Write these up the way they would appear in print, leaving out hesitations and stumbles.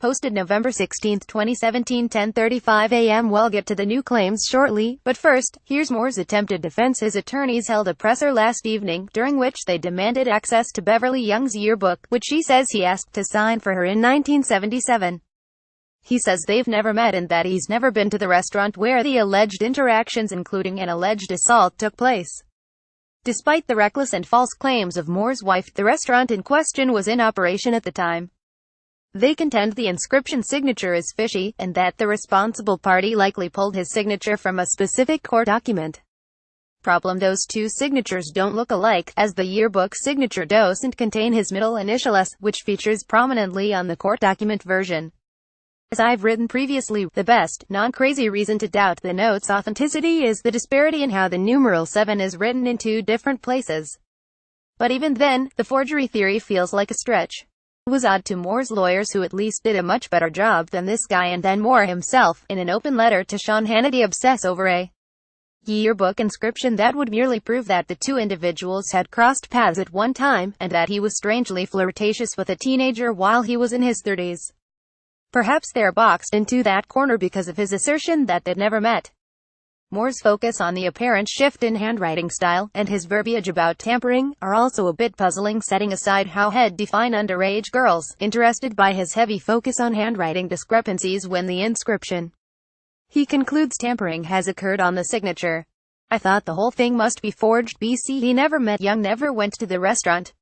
posted November 16, 2017, 10:35 a.m. We'll get to the new claims shortly, but first, here's Moore's attempted defense. His attorneys held a presser last evening, during which they demanded access to Beverly Youngs' yearbook, which she says he asked to sign for her in 1977. He says they've never met and that he's never been to the restaurant where the alleged interactions, including an alleged assault, took place. Despite the reckless and false claims of Moore's wife, the restaurant in question was in operation at the time. They contend the inscription signature is fishy, and that the responsible party likely pulled his signature from a specific court document. Problem: those two signatures don't look alike, as the yearbook signature doesn't contain his middle initial S, which features prominently on the court document version. As I've written previously, the best, non-crazy reason to doubt the note's authenticity is the disparity in how the numeral 7 is written in two different places. But even then, the forgery theory feels like a stretch. It was odd to Moore's lawyers, who at least did a much better job than this guy, and then Moore himself, in an open letter to Sean Hannity, obsess over a yearbook inscription that would merely prove that the two individuals had crossed paths at one time, and that he was strangely flirtatious with a teenager while he was in his 30s. Perhaps they're boxed into that corner because of his assertion that they'd never met. Moore's focus on the apparent shift in handwriting style, and his verbiage about tampering, are also a bit puzzling, setting aside how he'd define underage girls, interested by his heavy focus on handwriting discrepancies when the inscription. He concludes tampering has occurred on the signature. I thought the whole thing must be forged. BC he never met Young, never went to the restaurant.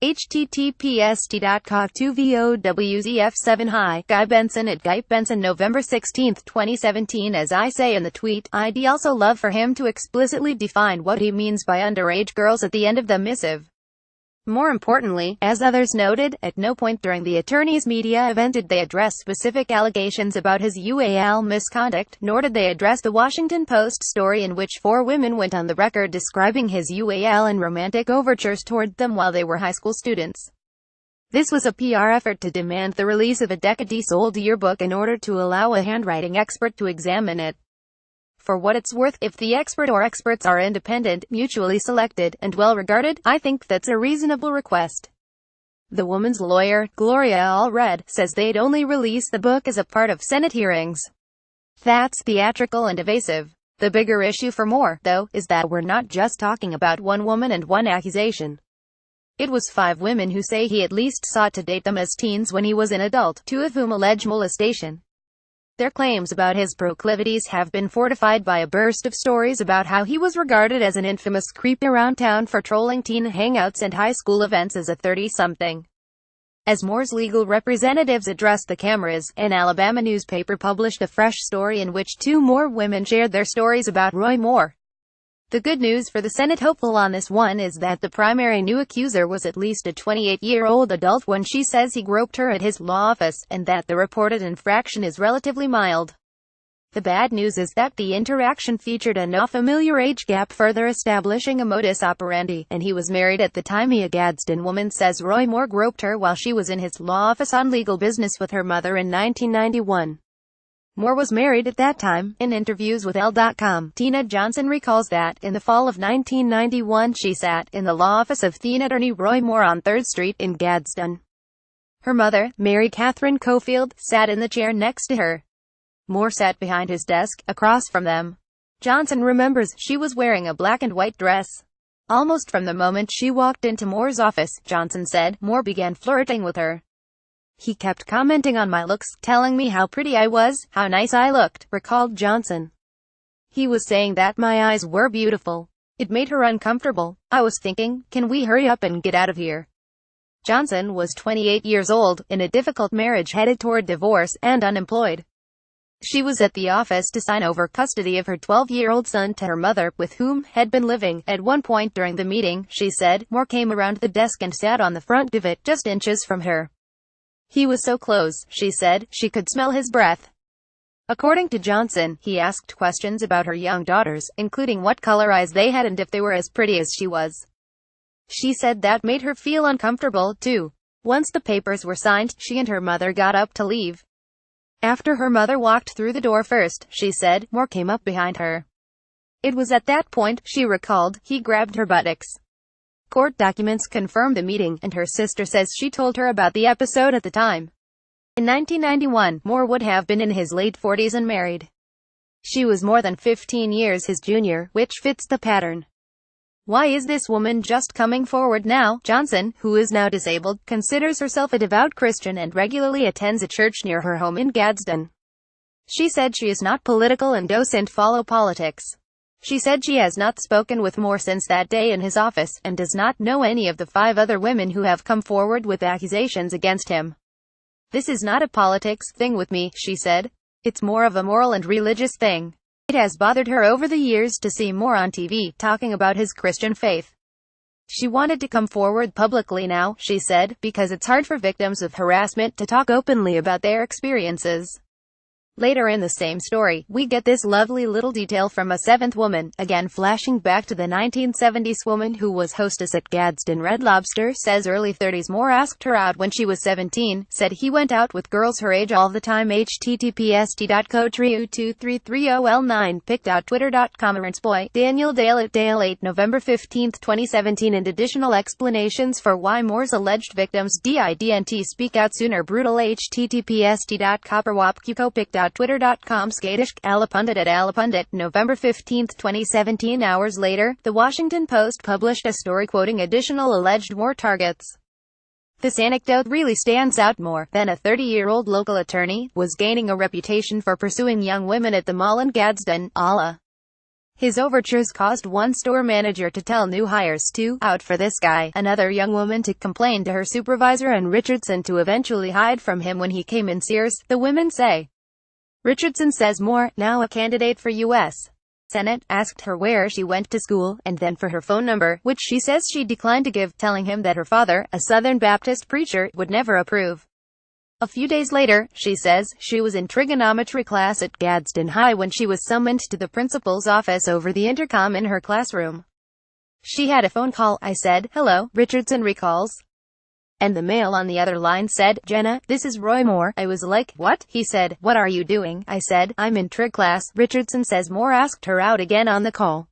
https://2vowzf7 Hi, Guy Benson at Guy Benson, November 16, 2017. As I say in the tweet, I'd also love for him to explicitly define what he means by underage girls at the end of the missive. More importantly, as others noted, at no point during the attorney's media event did they address specific allegations about his UAL misconduct, nor did they address the Washington Post story in which 4 women went on the record describing his UAL and romantic overtures toward them while they were high school students. This was a PR effort to demand the release of a decades-old yearbook in order to allow a handwriting expert to examine it. For what it's worth, if the expert or experts are independent, mutually selected, and well-regarded, I think that's a reasonable request. The woman's lawyer, Gloria Allred, says they'd only release the book as a part of Senate hearings. That's theatrical and evasive. The bigger issue for Moore, though, is that we're not just talking about one woman and one accusation. It was 5 women who say he at least sought to date them as teens when he was an adult, 2 of whom allege molestation. Their claims about his proclivities have been fortified by a burst of stories about how he was regarded as an infamous creep around town for trolling teen hangouts and high school events as a 30-something. As Moore's legal representatives addressed the cameras, an Alabama newspaper published a fresh story in which 2 more women shared their stories about Roy Moore. The good news for the Senate hopeful on this one is that the primary new accuser was at least a 28-year-old adult when she says he groped her at his law office, and that the reported infraction is relatively mild. The bad news is that the interaction featured a now familiar age gap, further establishing a modus operandi, and he was married at the time. A Gadsden woman says Roy Moore groped her while she was in his law office on legal business with her mother in 1991. Moore was married at that time. In interviews with Elle.com, Tina Johnson recalls that, in the fall of 1991, she sat in the law office of then attorney Roy Moore on 3rd Street in Gadsden. Her mother, Mary Catherine Cofield, sat in the chair next to her. Moore sat behind his desk, across from them. Johnson remembers, she was wearing a black and white dress. Almost from the moment she walked into Moore's office, Johnson said, Moore began flirting with her. He kept commenting on my looks, telling me how pretty I was, how nice I looked, recalled Johnson. He was saying that my eyes were beautiful. It made her uncomfortable. I was thinking, can we hurry up and get out of here? Johnson was 28 years old, in a difficult marriage headed toward divorce, and unemployed. She was at the office to sign over custody of her 12-year-old son to her mother, with whom had been living. At one point during the meeting, she said, Moore came around the desk and sat on the front of it, just inches from her. He was so close, she said, she could smell his breath. According to Johnson, he asked questions about her young daughters, including what color eyes they had and if they were as pretty as she was. She said that made her feel uncomfortable, too. Once the papers were signed, she and her mother got up to leave. After her mother walked through the door first, she said, Moore came up behind her. It was at that point, she recalled, he grabbed her buttocks. Court documents confirm the meeting, and her sister says she told her about the episode at the time. In 1991, Moore would have been in his late 40s and married. She was more than 15 years his junior, which fits the pattern. Why is this woman just coming forward now? Johnson, who is now disabled, considers herself a devout Christian and regularly attends a church near her home in Gadsden. She said she is not political and doesn't follow politics. She said she has not spoken with Moore since that day in his office, and does not know any of the 5 other women who have come forward with accusations against him. "This is not a politics thing with me," she said. "It's more of a moral and religious thing." It has bothered her over the years to see Moore on TV, talking about his Christian faith. She wanted to come forward publicly now, she said, because it's hard for victims of harassment to talk openly about their experiences. Later in the same story, we get this lovely little detail from a 7th woman, again flashing back to the 1970s woman who was hostess at Gadsden Red Lobster, says early 30s Moore asked her out when she was 17, said he went out with girls her age all the time. https://t.co/trio2330l9 picked out twitter.com boy, Daniel Dale at Dale 8 November 15, 2017 and additional explanations for why Moore's alleged victims didn't speak out sooner. Brutal https://t.copperwapcuco picked out twitter.com Skadishk, Alapundit at Alapundit, November 15, 2017. Hours later, The Washington Post published a story quoting additional alleged Moore targets. This anecdote really stands out. Moore, then a 30-year-old local attorney, was gaining a reputation for pursuing young women at the mall in Gadsden, Allah. His overtures caused one store manager to tell new hires to out for this guy, another young woman to complain to her supervisor, and Richardson to eventually hide from him when he came in. Sears, the women say. Richardson says Moore, now a candidate for U.S. Senate, asked her where she went to school, and then for her phone number, which she says she declined to give, telling him that her father, a Southern Baptist preacher, would never approve. A few days later, she says, she was in trigonometry class at Gadsden High when she was summoned to the principal's office over the intercom in her classroom. She had a phone call. I said, "Hello," Richardson recalls. And the male on the other line said, "Jenna, this is Roy Moore." I was like, "What?" He said, "What are you doing?" I said, "I'm in trig class." Richardson says Moore asked her out again on the call.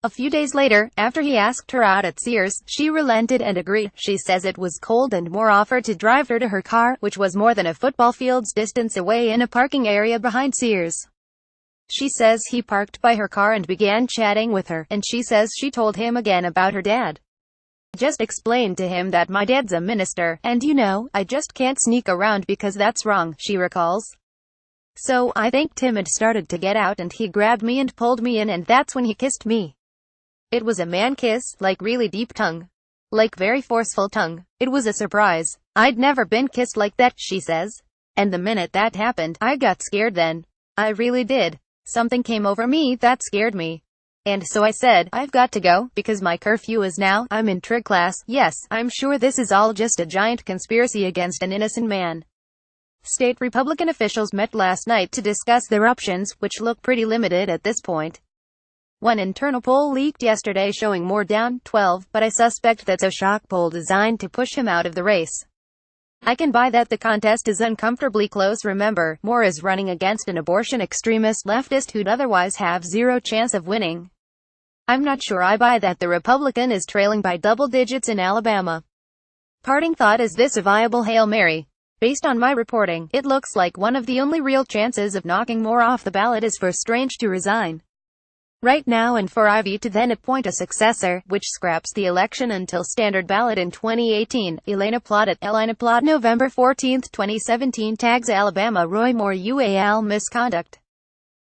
A few days later, after he asked her out at Sears, she relented and agreed. She says it was cold and Moore offered to drive her to her car, which was more than a football field's distance away in a parking area behind Sears. She says he parked by her car and began chatting with her, and she says she told him again about her dad. Just explained to him that my dad's a minister, and you know, I just can't sneak around because that's wrong, she recalls. So, I think Tim had started to get out and he grabbed me and pulled me in, and that's when he kissed me. It was a man kiss, like really deep tongue. Like very forceful tongue. It was a surprise. I'd never been kissed like that, she says. And the minute that happened, I got scared then. I really did. Something came over me that scared me. And so I said, I've got to go, because my curfew is now. I'm in trig class. Yes, I'm sure this is all just a giant conspiracy against an innocent man. State Republican officials met last night to discuss their options, which look pretty limited at this point. One internal poll leaked yesterday showing Moore down 12, but I suspect that's a shock poll designed to push him out of the race. I can buy that. The contest is uncomfortably close. Remember, Moore is running against an abortion extremist leftist who'd otherwise have zero chance of winning. I'm not sure I buy that the Republican is trailing by double digits in Alabama. Parting thought: is this a viable Hail Mary? Based on my reporting, it looks like one of the only real chances of knocking Moore off the ballot is for Strange to resign right now and for Ivey to then appoint a successor, which scraps the election until standard ballot in 2018. Elena Plott at Elena Plott, November 14, 2017 tags Alabama Roy Moore UAL misconduct.